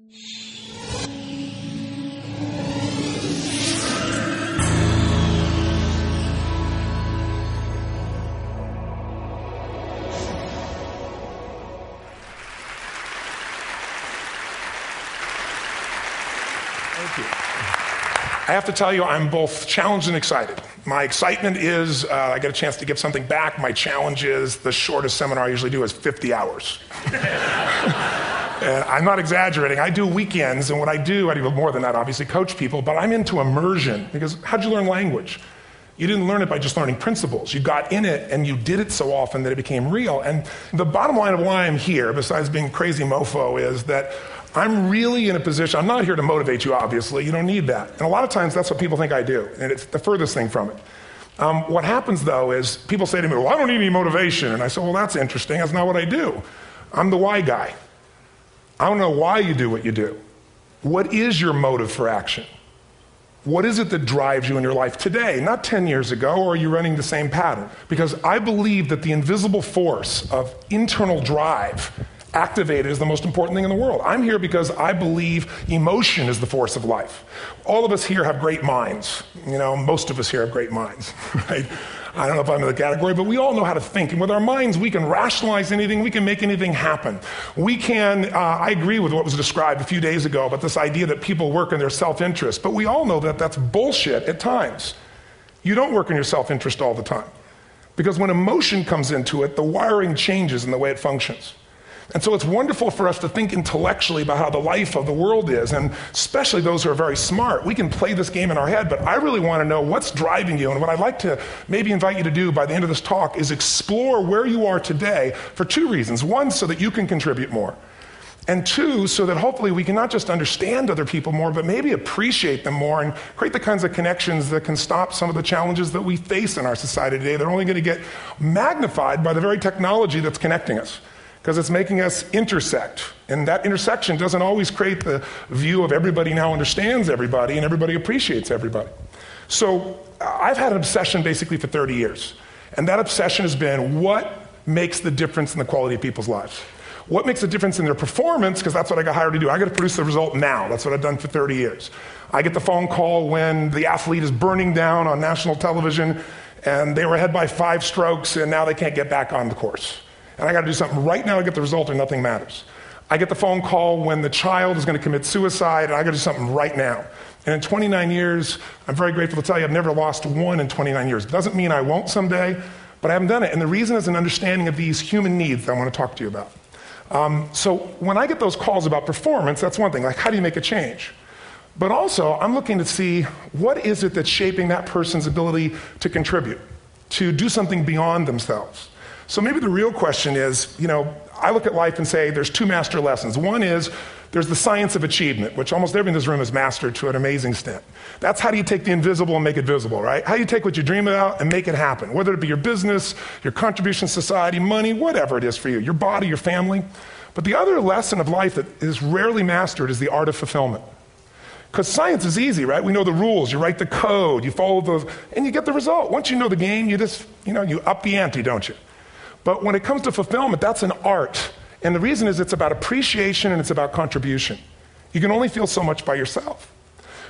I have to tell you, I'm both challenged and excited. My excitement is I get a chance to give something back. My challenge is the shortest seminar I usually do is 50 hours. And I'm not exaggerating. I do weekends, and what I do more than that, obviously, coach people, but I'm into immersion. Because how'd you learn language? You didn't learn it by just learning principles. You got in it, and you did it so often that it became real. And the bottom line of why I'm here, besides being crazy mofo, is that I'm really in a position, I'm not here to motivate you, obviously. You don't need that. And a lot of times, that's what people think I do, and it's the furthest thing from it. What happens, though, is people say to me, well, I don't need any motivation. And I say, well, that's interesting. That's not what I do. I'm the why guy. I don't know why you do what you do. What is your motive for action? What is it that drives you in your life today, not 10 years ago, or are you running the same pattern? Because I believe that the invisible force of internal drive activated is the most important thing in the world. I'm here because I believe emotion is the force of life. All of us here have great minds. You know, most of us here have great minds, right? I don't know if I'm in the category, but we all know how to think. And with our minds, we can rationalize anything. We can make anything happen. We can, I agree with what was described a few days ago about this idea that people work in their self-interest. But we all know that that's bullshit at times. You don't work in your self-interest all the time. Because when emotion comes into it, the wiring changes in the way it functions. And so it's wonderful for us to think intellectually about how the life of the world is, and especially those who are very smart. We can play this game in our head, but I really want to know what's driving you. And what I'd like to maybe invite you to do by the end of this talk is explore where you are today for two reasons. One, so that you can contribute more. And two, so that hopefully we can not just understand other people more, but maybe appreciate them more and create the kinds of connections that can stop some of the challenges that we face in our society today. They're only going to get magnified by the very technology that's connecting us, because it's making us intersect. And that intersection doesn't always create the view of everybody now understands everybody and everybody appreciates everybody. So I've had an obsession basically for 30 years. And that obsession has been what makes the difference in the quality of people's lives? What makes a difference in their performance? Because that's what I got hired to do. I got to produce the result now. That's what I've done for 30 years. I get the phone call when the athlete is burning down on national television and they were ahead by 5 strokes and now they can't get back on the course. And I got to do something right now to get the result or nothing matters. I get the phone call when the child is going to commit suicide, and I got to do something right now. And in 29 years, I'm very grateful to tell you I've never lost one in 29 years. It doesn't mean I won't someday, but I haven't done it. And the reason is an understanding of these human needs that I want to talk to you about. So when I get those calls about performance, that's one thing, like how do you make a change? But also, I'm looking to see what is it that's shaping that person's ability to contribute, to do something beyond themselves. So maybe the real question is, I look at life and say there's 2 master lessons. One is there's the science of achievement, which almost everyone in this room has mastered to an amazing extent. That's how do you take the invisible and make it visible, right? How do you take what you dream about and make it happen, whether it be your business, your contribution to society, money, whatever it is for you, your body, your family. But the other lesson of life that is rarely mastered is the art of fulfillment. Because science is easy, right? We know the rules. You write the code, you follow those, and you get the result. Once you know the game, you just, you up the ante, don't you? But when it comes to fulfillment, that's an art. And the reason is it's about appreciation and it's about contribution. You can only feel so much by yourself.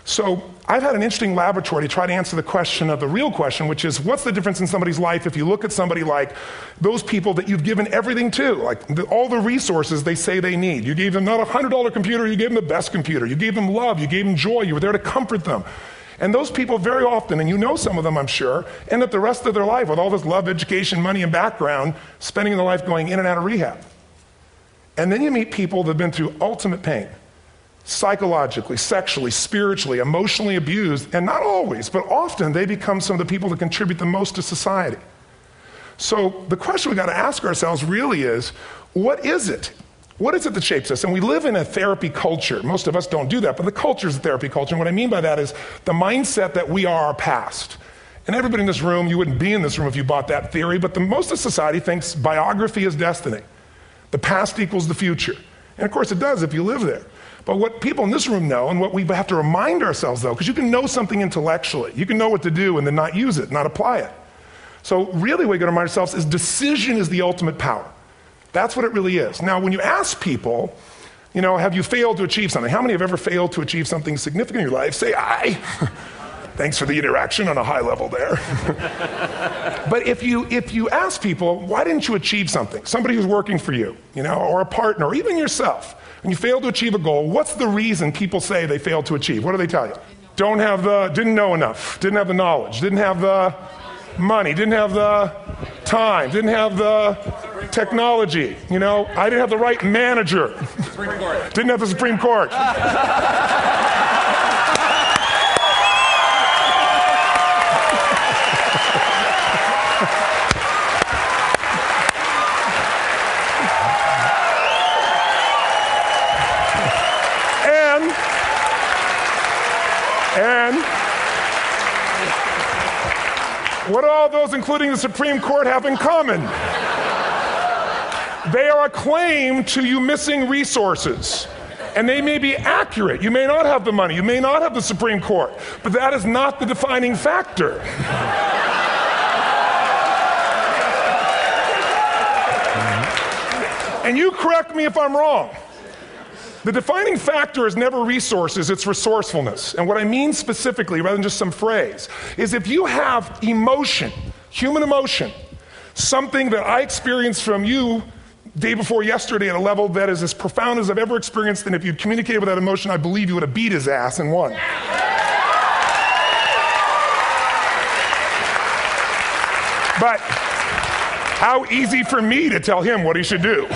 So I've had an interesting laboratory to try to answer the question of the real question, which is what's the difference in somebody's life if you look at somebody like those people that you've given everything to, like all the resources they say they need. You gave them not a $100 computer, you gave them the best computer. You gave them love, you gave them joy, you were there to comfort them. And those people very often, and you know some of them I'm sure, end up the rest of their life with all this love, education, money, and background, spending their life going in and out of rehab. And then you meet people that have been through ultimate pain, psychologically, sexually, spiritually, emotionally abused, and not always, but often they become some of the people that contribute the most to society. So the question we got to ask ourselves really is, what is it? What is it that shapes us? And we live in a therapy culture. Most of us don't do that, but the culture is a therapy culture. And what I mean by that is the mindset that we are our past. And everybody in this room, you wouldn't be in this room if you bought that theory, but most of society thinks biography is destiny. The past equals the future. And of course it does if you live there. But what people in this room know, and what we have to remind ourselves though, because you can know something intellectually. You can know what to do and then not use it, not apply it. So really what we got to remind ourselves is decision is the ultimate power. That's what it really is. Now, when you ask people, You know, have you failed to achieve something? How many have ever failed to achieve something significant in your life? Say aye. Thanks for the interaction on a high level there. But if you ask people, why didn't you achieve something? Somebody who's working for you, you know, or a partner, or even yourself, and you failed to achieve a goal, what's the reason people say they failed to achieve? What do they tell you? Didn't know enough, didn't have the knowledge, didn't have the money, didn't have the time, didn't have the technology, you know, I didn't have the right manager, didn't have the Supreme Court. And what do all those, including the Supreme Court, have in common? They are a claim to you missing resources. And they may be accurate. You may not have the money. You may not have the Supreme Court. But that is not the defining factor. And you correct me if I'm wrong. The defining factor is never resources, it's resourcefulness. And what I mean specifically, rather than just some phrase, is if you have emotion, human emotion, something that I experienced from you day before yesterday at a level that is as profound as I've ever experienced, and if you'd communicated with that emotion, I believe you would have beat his ass and won. But how easy for me to tell him what he should do.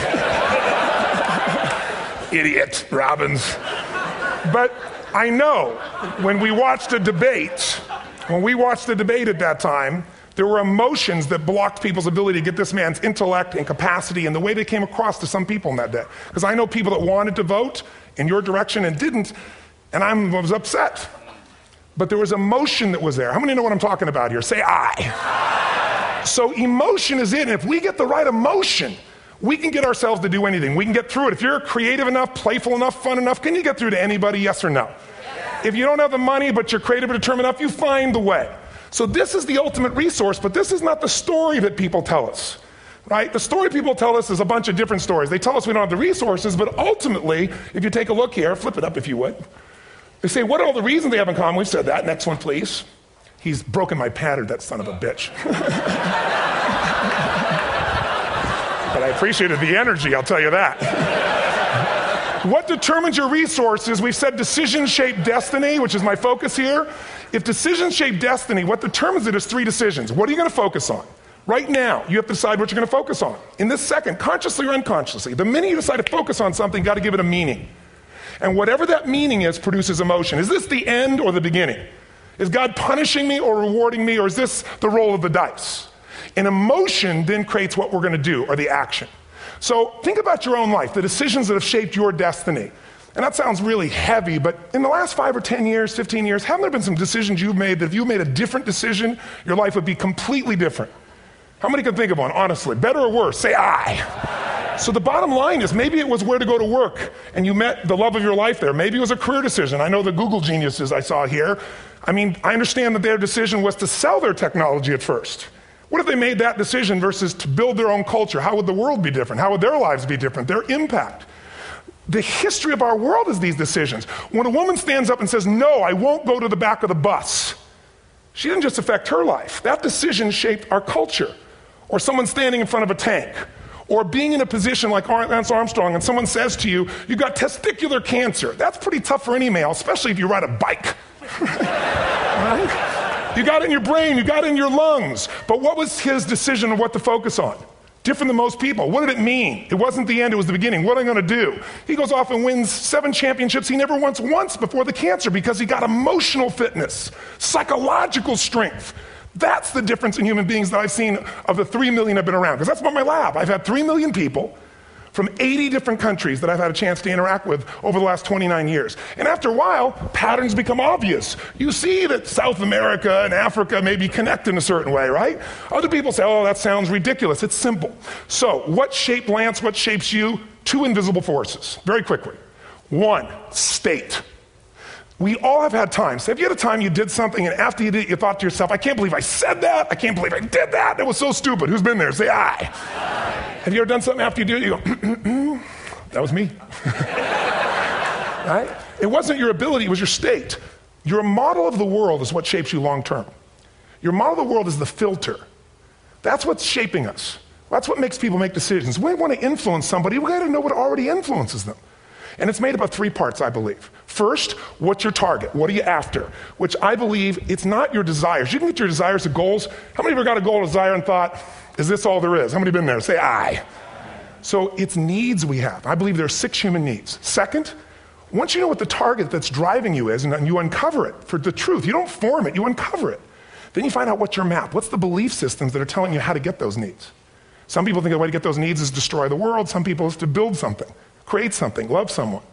Idiot, Robbins. But I know when we watched a debate at that time, there were emotions that blocked people's ability to get this man's intellect and capacity and the way they came across to some people in that day. Because I know people that wanted to vote in your direction and didn't, and I was upset. But there was emotion that was there. How many know what I'm talking about here? Say aye. So emotion is in. If we get the right emotion, we can get ourselves to do anything. We can get through it. If you're creative enough, playful enough, fun enough, can you get through to anybody, yes or no? Yes. If you don't have the money, but you're creative and determined enough, you find the way. So this is the ultimate resource, but this is not the story that people tell us, right? The story people tell us is a bunch of different stories. They tell us we don't have the resources, but ultimately, if you take a look here, flip it up if you would. They say, what are all the reasons they have in common? We've said that. Next one, please. He's broken my pattern, that son of a bitch. But I appreciated the energy, I'll tell you that. What determines your resources? We've said decisions shape destiny, which is my focus here. If decisions shape destiny, what determines it is 3 decisions. What are you going to focus on? Right now, you have to decide what you're going to focus on. In this second, consciously or unconsciously, the minute you decide to focus on something, you've got to give it a meaning. And whatever that meaning is produces emotion. Is this the end or the beginning? Is God punishing me or rewarding me, or is this the roll of the dice? And emotion then creates what we're going to do, or the action. So think about your own life, the decisions that have shaped your destiny. And that sounds really heavy, but in the last 5 or 10 years, 15 years, haven't there been some decisions you've made that if you made a different decision, your life would be completely different? How many can think of one, honestly? Better or worse? Say aye. So the bottom line is maybe it was where to go to work, and you met the love of your life there. Maybe it was a career decision. I know the Google geniuses I saw here. I mean, I understand that their decision was to sell their technology at first. What if they made that decision versus to build their own culture? How would the world be different? How would their lives be different? Their impact. The history of our world is these decisions. When a woman stands up and says, no, I won't go to the back of the bus, she didn't just affect her life. That decision shaped our culture. Or someone standing in front of a tank. Or being in a position like Lance Armstrong and someone says to you, you've got testicular cancer. That's pretty tough for any male, especially if you ride a bike. Right? You got it in your brain, you got it in your lungs. But what was his decision of what to focus on? Different than most people. What did it mean? It wasn't the end, it was the beginning. What am I going to do? He goes off and wins 7 championships he never won once before the cancer because he got emotional fitness, psychological strength. That's the difference in human beings that I've seen of the 3 million I've been around. Because that's about my lab. I've had 3 million people from 80 different countries that I've had a chance to interact with over the last 29 years. And after a while, patterns become obvious. You see that South America and Africa maybe connect in a certain way, right? Other people say, oh, that sounds ridiculous. It's simple. So what shaped Lance? What shapes you? 2 invisible forces. Very quickly. 1, state. We all have had times. Have you had a time you did something and after you did it, you thought to yourself, I can't believe I said that. I can't believe I did that. That was so stupid. Who's been there? Say aye. Have you ever done something after you do it, you go, that was me. right? It wasn't your ability, it was your state. Your model of the world is what shapes you long term. Your model of the world is the filter. That's what's shaping us. That's what makes people make decisions. When we want to influence somebody, we got to know what already influences them. And it's made up of 3 parts, I believe. First, what's your target? What are you after? Which I believe, it's not your desires. You can get your desires to goals. How many of you got a goal or desire and thought, is this all there is? How many have been there? Say aye. So it's needs we have. I believe there are 6 human needs. Second, once you know what the target that's driving you is, and you uncover it for the truth, you don't form it, you uncover it. Then you find out what's your map. What's the belief systems that are telling you how to get those needs? Some people think the way to get those needs is destroy the world. Some people is to build something, create something, love someone.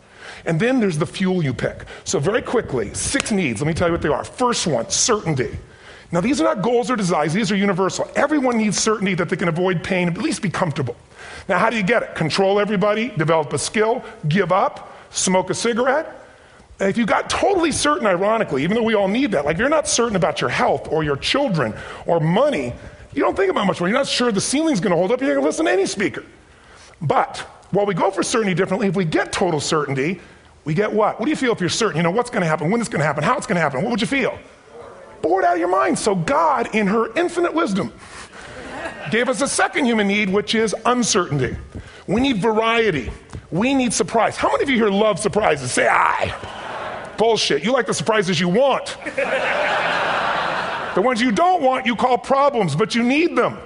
And then there's the fuel you pick. So very quickly, 6 needs. Let me tell you what they are. First one, certainty. Now these are not goals or desires. These are universal. Everyone needs certainty that they can avoid pain and at least be comfortable. Now how do you get it? Control everybody, develop a skill, give up, smoke a cigarette. If you got totally certain, ironically, even though we all need that, like if you're not certain about your health or your children or money, you don't think about much more. You're not sure the ceiling's going to hold up. You're going to listen to any speaker. But while we go for certainty differently, if we get total certainty, we get what? What do you feel if you're certain? You know what's going to happen, when it's going to happen, how it's going to happen. What would you feel? Bored out of your mind. So God, in her infinite wisdom, gave us a second human need, which is uncertainty. We need variety. We need surprise. How many of you here love surprises? Say aye. Bullshit. You like the surprises you want. The ones you don't want, you call problems, but you need them.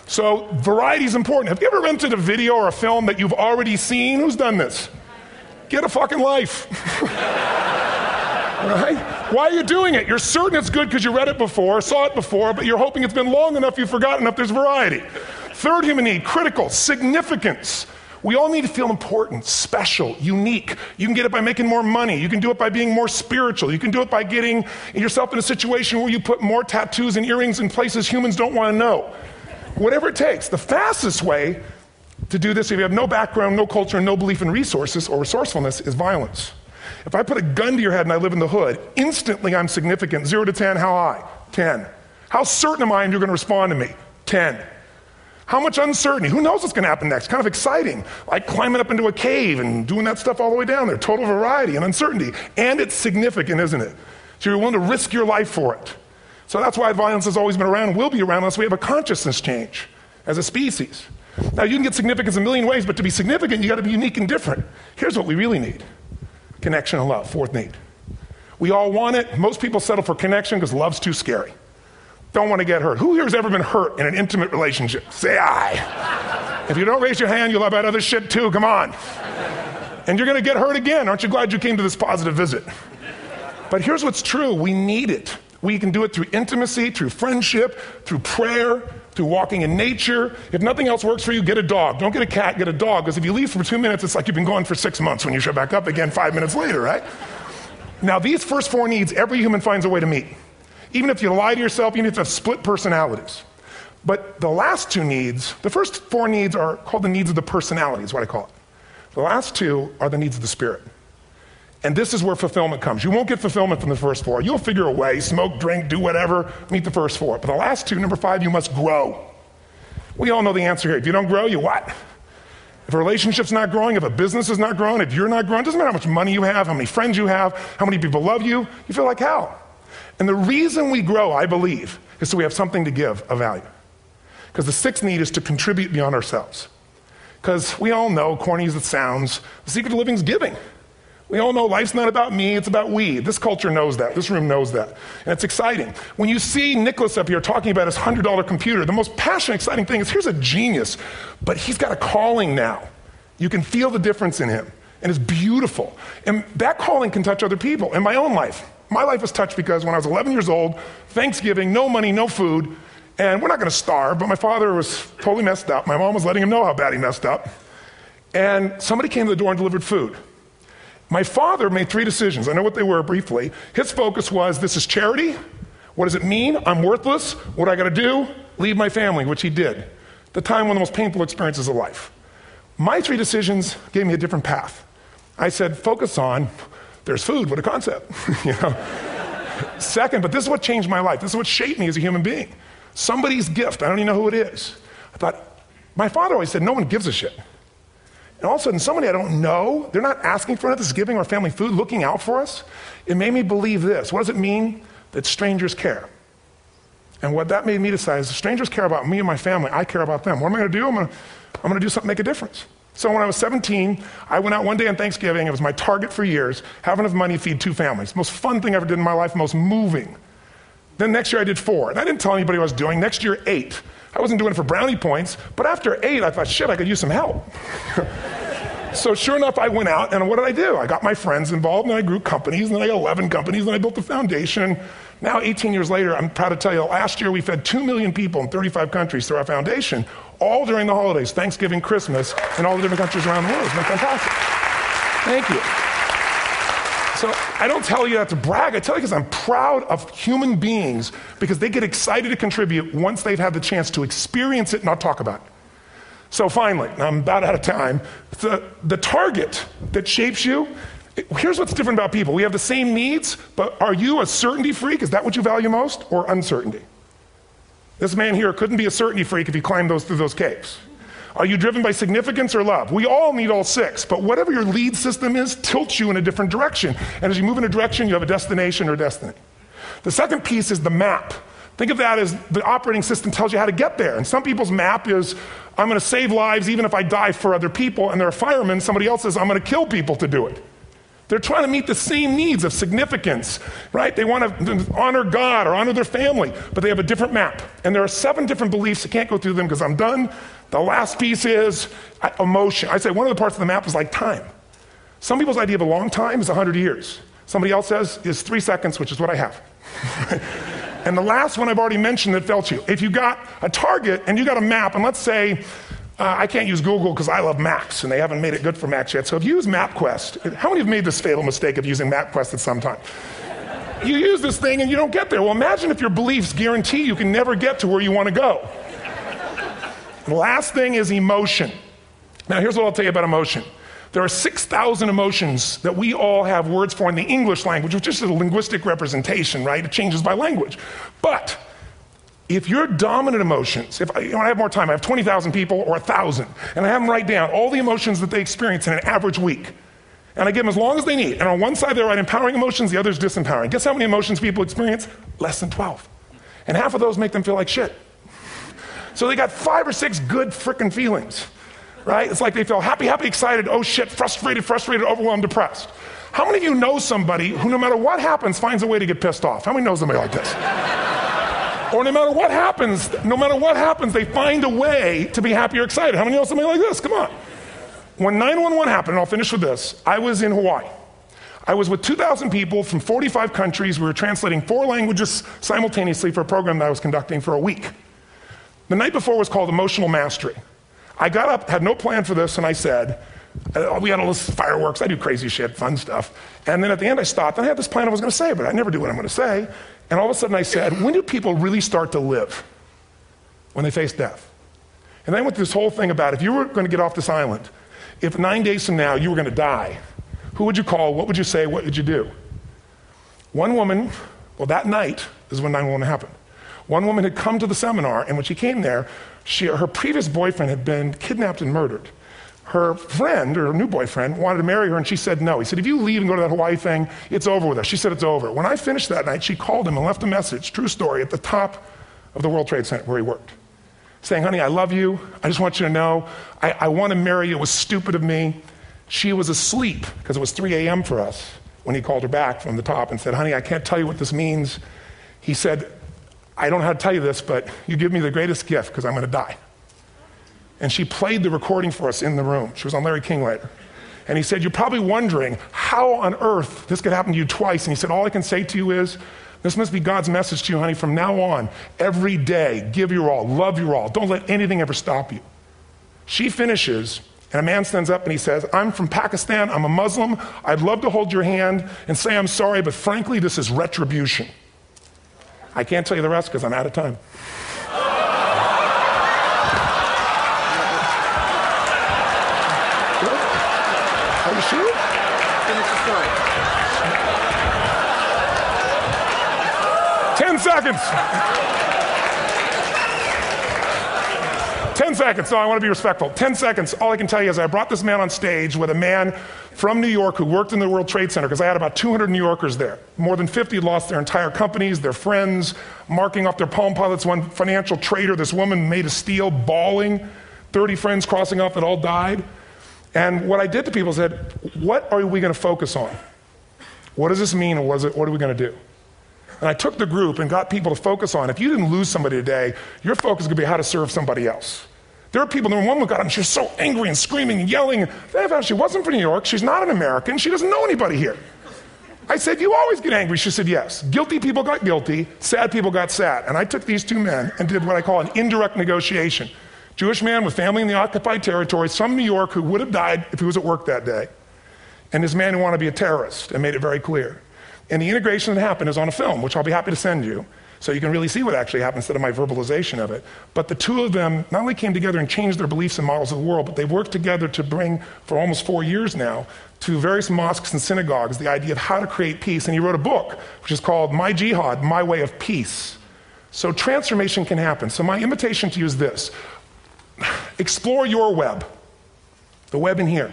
So variety is important. Have you ever rented a video or a film that you've already seen? Who's done this? Get a fucking life. Right? Why are you doing it? You're certain it's good because you read it before, saw it before, but you're hoping it's been long enough you've forgotten enough there's variety. Third human need, critical, significance. We all need to feel important, special, unique. You can get it by making more money. You can do it by being more spiritual. You can do it by getting yourself in a situation where you put more tattoos and earrings in places humans don't want to know. Whatever it takes. The fastest way to do this, if you have no background, no culture, and no belief in resources or resourcefulness, is violence. If I put a gun to your head and I live in the hood, instantly I'm significant. 0 to 10, how high? 10. How certain am I you're going to respond to me? 10. How much uncertainty? Who knows what's going to happen next? Kind of exciting, like climbing up into a cave and doing that stuff all the way down there. Total variety and uncertainty. And it's significant, isn't it? So you're willing to risk your life for it. So that's why violence has always been around and will be around unless we have a consciousness change as a species. Now you can get significance a million ways, but to be significant, you got to be unique and different. Here's what we really need. Connection and love, fourth need. We all want it. Most people settle for connection because love's too scary. Don't want to get hurt. Who here has ever been hurt in an intimate relationship? Say aye. If you don't raise your hand, you'll have about other shit too. Come on. And you're going to get hurt again. Aren't you glad you came to this positive visit? But here's what's true. We need it. We can do it through intimacy, through friendship, through prayer, through walking in nature. If nothing else works for you, get a dog. Don't get a cat, get a dog. Because if you leave for 2 minutes, it's like you've been gone for 6 months when you show back up again 5 minutes later, right? Now, these first 4 needs, every human finds a way to meet. Even if you lie to yourself, even if you have split personalities. But the last 2 needs, the first 4 needs are called the needs of the personality, is what I call it. The last 2 are the needs of the spirit. And this is where fulfillment comes. You won't get fulfillment from the first 4. You'll figure a way, smoke, drink, do whatever, meet the first 4. But the last 2, number 5, you must grow. We all know the answer here. If you don't grow, you what? If a relationship's not growing, if a business is not growing, if you're not growing, it doesn't matter how much money you have, how many friends you have, how many people love you, you feel like hell. And the reason we grow, I believe, is so we have something to give of value. Because the 6th need is to contribute beyond ourselves. Because we all know, corny as it sounds, the secret of living is giving. We all know life's not about me, it's about we. This culture knows that. This room knows that. And it's exciting. When you see Nicholas up here talking about his $100 computer, the most passionate, exciting thing is here's a genius, but he's got a calling now. You can feel the difference in him. And it's beautiful. And that calling can touch other people. In my own life, my life was touched because when I was 11 years old, Thanksgiving, no money, no food, and we're not going to starve, but my father was totally messed up. My mom was letting him know how bad he messed up. And somebody came to the door and delivered food. My father made 3 decisions. I know what they were briefly. His focus was, this is charity. What does it mean? I'm worthless. What I got to do? Leave my family, which he did. The time, one of the most painful experiences of life. My 3 decisions gave me a different path. I said, focus on, there's food, what a concept. You know? Second, but this is what changed my life. This is what shaped me as a human being. Somebody's gift. I don't even know who it is. I thought, my father always said, no one gives a shit. and all of a sudden somebody I don't know, they're not asking for it, this is giving our family food, looking out for us. It made me believe this. What does it mean? That strangers care. And what that made me decide is if strangers care about me and my family, I care about them. What am I going to do? I'm going to do something to make a difference. So when I was 17, I went out one day on Thanksgiving. It was my target for years, have enough money to feed 2 families. Most fun thing I ever did in my life, most moving. Then next year I did 4. And I didn't tell anybody what I was doing. Next year, 8. I wasn't doing it for brownie points, but after 8, I thought, shit, I could use some help. So sure enough, I went out, and what did I do? I got my friends involved, and I grew companies, and then I got 11 companies, and I built a foundation. Now, 18 years later, I'm proud to tell you, last year we fed 2 million people in 35 countries through our foundation, all during the holidays, Thanksgiving, Christmas, in all the different countries around the world. It's been fantastic. Thank you. So I don't tell you that to brag. I tell you because I'm proud of human beings because they get excited to contribute once they've had the chance to experience it and not talk about it. So finally, I'm about out of time, the target that shapes you, here's what's different about people. We have the same needs, but are you a certainty freak? Is that what you value most, or uncertainty? This man here couldn't be a certainty freak if he climbed through those caves. Are you driven by significance or love? We all need all 6, but whatever your lead system is tilts you in a different direction. And as you move in a direction, you have a destination or destiny. The second piece is the map. Think of that as the operating system tells you how to get there. And some people's map is, I'm going to save lives even if I die for other people. And they're a fireman. Somebody else says, I'm going to kill people to do it. They're trying to meet the same needs of significance, right? They want to honor God or honor their family, but they have a different map. And there are 7 different beliefs. I can't go through them because I'm done. The last piece is emotion. I say one of the parts of the map is like time. Some people's idea of a long time is 100 years. Somebody else says is 3 seconds, which is what I have. And the last one I've already mentioned that felt you. If you got a target and you got a map, and let's say, I can't use Google because I love maps, and they haven't made it good for Macs yet. So if you use MapQuest, how many have made this fatal mistake of using MapQuest at some time? You use this thing and you don't get there. Well, imagine if your beliefs guarantee you can never get to where you want to go. The last thing is emotion. Now, here's what I'll tell you about emotion. There are 6,000 emotions that we all have words for in the English language, which is just a linguistic representation, right? It changes by language. But if your dominant emotions, if I have more time, I have 20,000 people or 1,000, and I have them write down all the emotions that they experience in an average week. And I give them as long as they need. And on one side, they write empowering emotions, the other is disempowering. Guess how many emotions people experience? Less than 12. And half of those make them feel like shit. So they got 5 or 6 good frickin' feelings, right? It's like they feel happy, happy, excited, oh shit, frustrated, overwhelmed, depressed. How many of you know somebody who no matter what happens finds a way to get pissed off? How many know somebody like this? Or no matter what happens, they find a way to be happy or excited. How many know somebody like this? Come on. When 9/11 happened, and I'll finish with this, I was in Hawaii. I was with 2,000 people from 45 countries. We were translating 4 languages simultaneously for a program that I was conducting for a week. The night before was called Emotional Mastery. I got up, had no plan for this, and I said, we had all this fireworks, I do crazy shit, fun stuff. And then at the end I stopped, and I had this plan I was going to say, but I never do what I'm going to say. And all of a sudden I said, when do people really start to live? When they face death. And then I went through this whole thing about if you were going to get off this island, if 9 days from now you were going to die, who would you call, what would you say, what would you do? One woman, well that night is when 9/11 happened. One woman had come to the seminar, and when she came there, her previous boyfriend had been kidnapped and murdered. Her friend, or her new boyfriend, wanted to marry her, and she said no. He said, if you leave and go to that Hawaii thing, it's over with us. She said it's over. When I finished that night, she called him and left a message, true story, at the top of the World Trade Center where he worked, saying, honey, I love you. I just want you to know, I want to marry you. It was stupid of me. She was asleep, because it was 3 a.m. for us, when he called her back from the top and said, honey, I can't tell you what this means. He said, I don't know how to tell you this, but you give me the greatest gift because I'm going to die. And she played the recording for us in the room. She was on Larry King later. And he said, you're probably wondering how on earth this could happen to you twice. And he said, all I can say to you is, this must be God's message to you, honey. From now on, every day, give your all, love your all. Don't let anything ever stop you. She finishes, and a man stands up and he says, I'm from Pakistan, I'm a Muslim. I'd love to hold your hand and say I'm sorry, but frankly, this is retribution. I can't tell you the rest because I'm out of time. Are you sure? Finish the story. 10 seconds. 10 seconds. No, I want to be respectful. 10 seconds. All I can tell you is I brought this man on stage with a man from New York who worked in the World Trade Center, because I had about 200 New Yorkers there. More than 50 lost their entire companies, their friends, marking off their Palm Pilots. One financial trader, this woman made of steel, bawling. 30 friends crossing off that all died. And what I did to people is said, what are we going to focus on? What does this mean, and what are we going to do? And I took the group and got people to focus on, if you didn't lose somebody today, your focus is going to be how to serve somebody else. There are people, one woman got up and she was so angry and screaming and yelling. And they found she wasn't from New York, she's not an American, she doesn't know anybody here. I said, you always get angry? She said, yes. Guilty people got guilty, sad people got sad. And I took these two men and did what I call an indirect negotiation. Jewish man with family in the occupied territories from New York who would have died if he was at work that day. And this man who wanted to be a terrorist, and made it very clear. And the integration that happened is on a film, which I'll be happy to send you, so you can really see what actually happened instead of my verbalization of it. But the two of them not only came together and changed their beliefs and models of the world, but they've worked together to bring, for almost 4 years now, to various mosques and synagogues, the idea of how to create peace. And he wrote a book, which is called My Jihad, My Way of Peace. So transformation can happen. So my invitation to you is this. Explore your web, the web in here.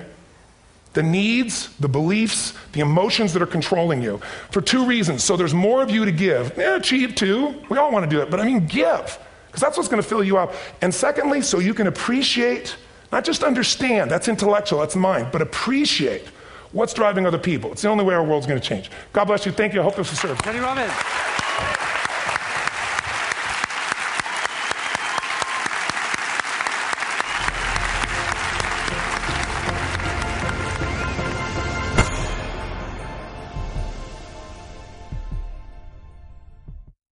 The needs, the beliefs, the emotions that are controlling you. For two reasons. So there's more of you to give. Achieve too. We all want to do it. But I mean give. Because that's what's going to fill you up. And secondly, so you can appreciate, not just understand, that's intellectual, that's mind, but appreciate what's driving other people. It's the only way our world's going to change. God bless you. Thank you. I hope this will serve. TonyRobbins.